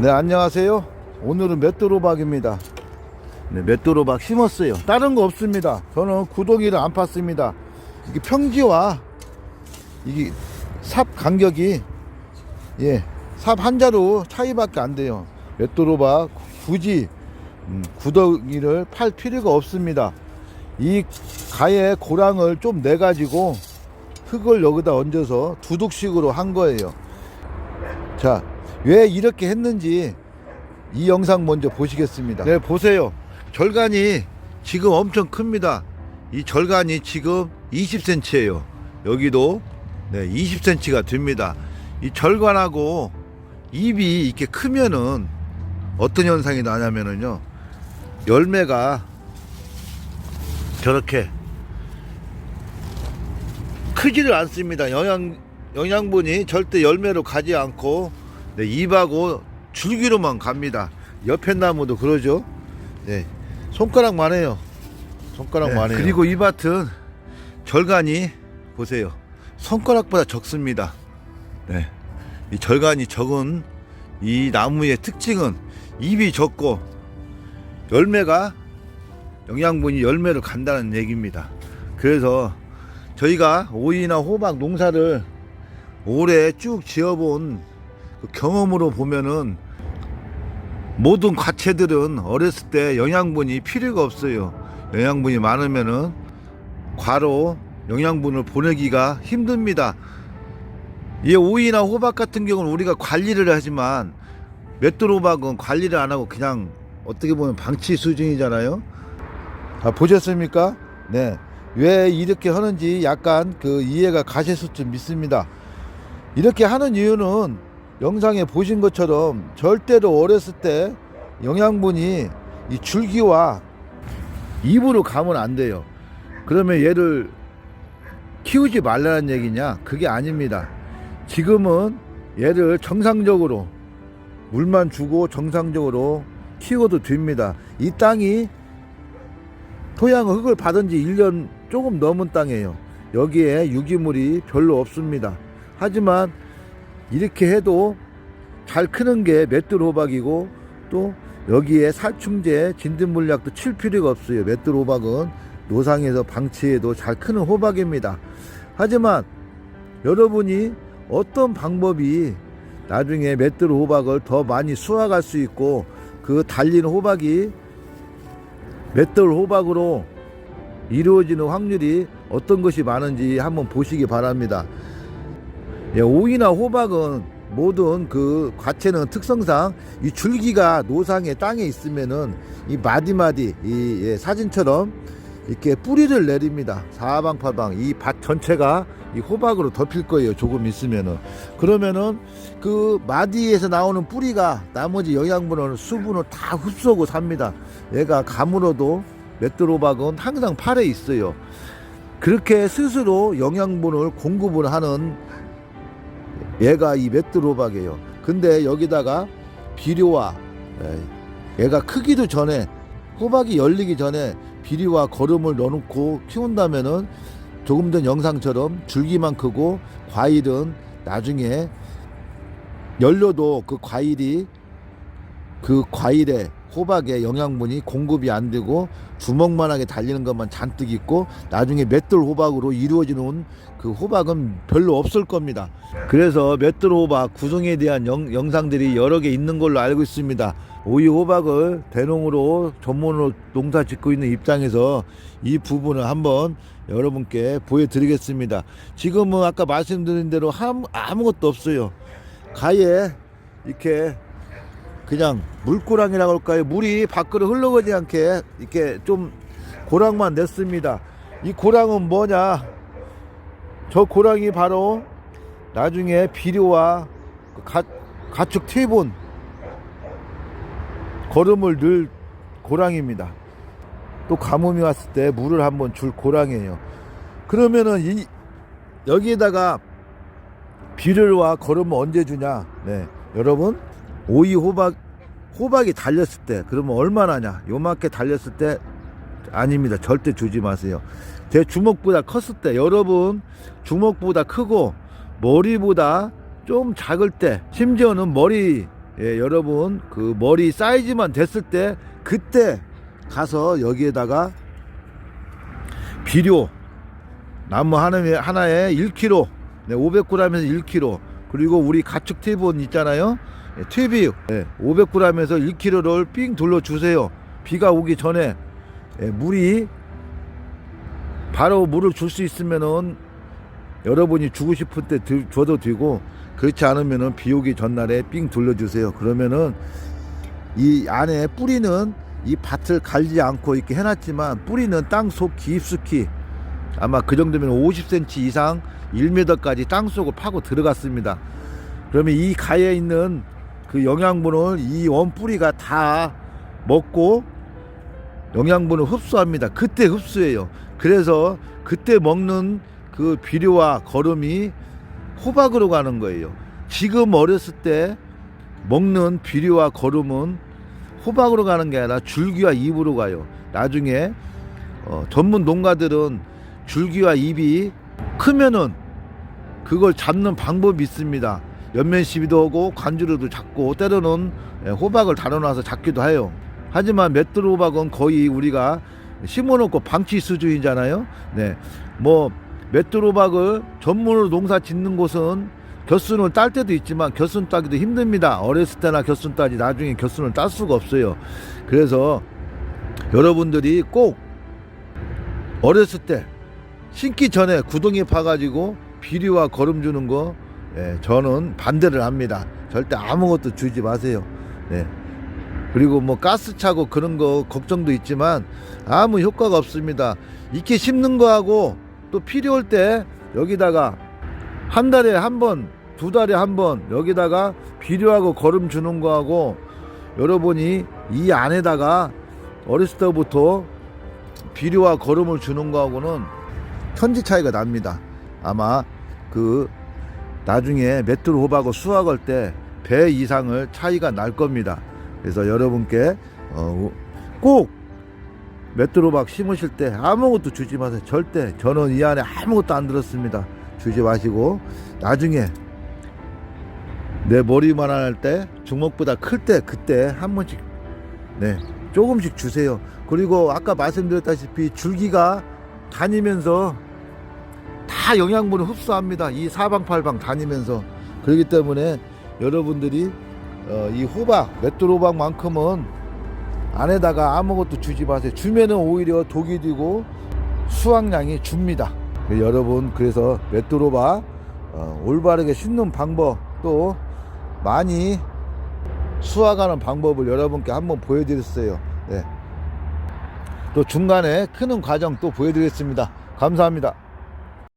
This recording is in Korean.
네, 안녕하세요. 오늘은 맷도로박입니다. 네, 맷도로박 심었어요. 다른 거 없습니다. 저는 구덩이를 안 팠습니다. 이게 평지와 이게 삽 간격이 삽 한자로 차이밖에 안 돼요. 맷도로박 굳이 구덩이를 팔 필요가 없습니다. 이 가에 고랑을 좀 내 가지고 흙을 여기다 얹어서 두둑식으로 한 거예요. 자, 왜 이렇게 했는지 이 영상 먼저 보시겠습니다. 네, 보세요. 절간이 지금 엄청 큽니다. 이 절간이 지금 20cm예요. 여기도 20cm가 됩니다. 이 절간하고 잎이 이렇게 크면은 어떤 현상이 나냐면은요, 열매가 저렇게 크지를 않습니다. 영양분이 절대 열매로 가지 않고 잎하고 줄기로만 갑니다. 옆에 나무도 그러죠. 손가락만 해요. 손가락만 해요. 그리고 이 밭은 절간이 보세요. 손가락보다 적습니다. 이 절간이 적은 이 나무의 특징은 잎이 적고 열매가 영양분이 열매로 간다는 얘기입니다. 그래서 저희가 오이나 호박 농사를 오래 쭉 지어본 그 경험으로 보면은 모든 과채들은 어렸을 때 영양분이 필요가 없어요. 영양분이 많으면은 과로 영양분을 보내기가 힘듭니다. 이 오이나 호박 같은 경우는 우리가 관리를 하지만 맷도로박은 관리를 안 하고 그냥 어떻게 보면 방치 수준이잖아요. 보셨습니까? 네. 왜 이렇게 하는지 약간 그 이해가 가셨을 줄 믿습니다. 이렇게 하는 이유는 영상에 보신 것처럼 절대로 어렸을 때 영양분이 이 줄기와 잎으로 가면 안 돼요. 그러면 얘를 키우지 말라는 얘기냐? 그게 아닙니다. 지금은 얘를 정상적으로 물만 주고 정상적으로 키워도 됩니다. 이 땅이 토양의 흙을 받은 지 1년 조금 넘은 땅이에요. 여기에 유기물이 별로 없습니다. 하지만 이렇게 해도 잘 크는 게 맷돌호박이고, 또 여기에 살충제, 진딧물약도 칠 필요가 없어요. 맷돌호박은 노상에서 방치해도 잘 크는 호박입니다. 하지만 여러분이 어떤 방법이 나중에 맷돌호박을 더 많이 수확할 수 있고 그 달린 호박이 맷돌호박으로 이루어지는 확률이 어떤 것이 많은지 한번 보시기 바랍니다. 오이나 호박은 모든 그 과채는 특성상 이 줄기가 노상의 땅에 있으면은 이 마디마디 이 사진처럼 이렇게 뿌리를 내립니다. 사방팔방 이 밭 전체가 이 호박으로 덮일 거예요. 조금 있으면은. 그러면은 그 마디에서 나오는 뿌리가 나머지 영양분을 수분을 다 흡수하고 삽니다. 얘가 가물어도 맷돌호박은 항상 팔에 있어요. 그렇게 스스로 영양분을 공급을 하는 얘가 이 맷돌호박이에요. 근데 여기다가 비료와 얘가 크기도 전에, 호박이 열리기 전에 비료와 거름을 넣어놓고 키운다면은 조금 전 영상처럼 줄기만 크고 과일은 나중에 열려도 그 과일에 호박에 영양분이 공급이 안 되고 주먹만하게 달리는 것만 잔뜩 있고 나중에 맷돌 호박으로 이루어지는 그 호박은 별로 없을 겁니다. 그래서 맷돌 호박 구성에 대한 영상들이 여러 개 있는 걸로 알고 있습니다. 오이 호박을 대농으로 전문으로 농사 짓고 있는 입장에서 이 부분을 한번 여러분께 보여드리겠습니다. 지금은 아까 말씀드린 대로 아무것도 없어요. 가에 이렇게 그냥 물고랑이라고 할까요? 물이 밖으로 흘러가지 않게 이렇게 좀 고랑만 냈습니다. 이 고랑은 뭐냐? 저 고랑이 바로 나중에 비료와 가축 티본 거름을 넣을 고랑입니다. 또 가뭄이 왔을 때 물을 한번 줄 고랑이에요. 그러면은 여기에다가 비료와 거름을 언제 주냐? 여러분, 오이 호박이 달렸을 때, 그러면 얼마나냐? 요만큼 달렸을 때 아닙니다. 절대 주지 마세요. 제 주먹보다 컸을 때, 여러분 주먹보다 크고 머리보다 좀 작을 때, 심지어는 머리 예, 여러분 그 머리 사이즈만 됐을 때 그때 가서 여기에다가 비료 나무 하나에 1kg, 네, 500g에서 1kg, 그리고 우리 가축 팁은 있잖아요. 예, 팁이 500g에서 1kg를 삥 둘러주세요. 비가 오기 전에. 예, 물이 바로 물을 줄 수 있으면은 여러분이 주고 싶을 때 줘도 되고, 그렇지 않으면은 비 오기 전날에 삥 둘러주세요. 그러면은 이 안에 뿌리는 이 밭을 갈지 않고 이렇게 해놨지만 뿌리는 땅속 깊숙이 아마 그 정도면 50cm 이상 1m까지 땅속을 파고 들어갔습니다. 그러면 이 가에 있는 그 영양분을 이 원뿌리가 다 먹고 영양분을 흡수합니다. 그때 흡수해요. 그래서 그때 먹는 그 비료와 거름이 호박으로 가는 거예요. 지금 어렸을 때 먹는 비료와 거름은 호박으로 가는 게 아니라 줄기와 잎으로 가요. 나중에 전문 농가들은 줄기와 잎이 크면은 그걸 잡는 방법이 있습니다. 연면시비도 하고 관주로도 잡고 때로는 호박을 달아놔서 잡기도 해요. 하지만 맷돌 호박은 거의 우리가 심어놓고 방치 수준이잖아요. 네, 뭐 맷돌 호박을 전문으로 농사 짓는 곳은 겨순을 딸 때도 있지만 겨순 따기도 힘듭니다. 어렸을 때나 겨순 따지 나중에 겨순을 딸 수가 없어요. 그래서 여러분들이 꼭 어렸을 때 심기 전에 구덩이 파가지고 비료와 거름 주는 거, 저는 반대를 합니다. 절대 아무것도 주지 마세요. 네. 그리고 뭐 가스 차고 그런 거 걱정도 있지만 아무 효과가 없습니다. 이렇게 심는 거하고 또 필요할 때 여기다가 한 달에 한 번, 두 달에 한 번 여기다가 비료하고 거름 주는 거하고 여러분이 이 안에다가 어렸을 때부터 비료와 거름을 주는 거하고는 천지 차이가 납니다. 아마 그 나중에 맷돌 호박을 수확할 때 배 이상을 차이가 날 겁니다. 그래서 여러분께 꼭 맷돌 호박 심으실 때 아무것도 주지 마세요. 절대. 저는 이 안에 아무것도 안 들었습니다. 주지 마시고 나중에 내 머리만 할 때 주먹보다 클 때 그때 한 번씩 조금씩 주세요. 그리고 아까 말씀드렸다시피 줄기가 다니면서 다 영양분을 흡수합니다. 이 사방팔방 다니면서. 그렇기 때문에 여러분들이 이 호박, 맷돌 호박만큼은 안에다가 아무것도 주지 마세요. 주면은 오히려 독이 되고 수확량이 줍니다. 여러분, 그래서 맷돌 호박 올바르게 심는 방법, 또 많이 수확하는 방법을 여러분께 한번 보여드렸어요. 네. 또 중간에 크는 과정 또 보여드리겠습니다. 감사합니다.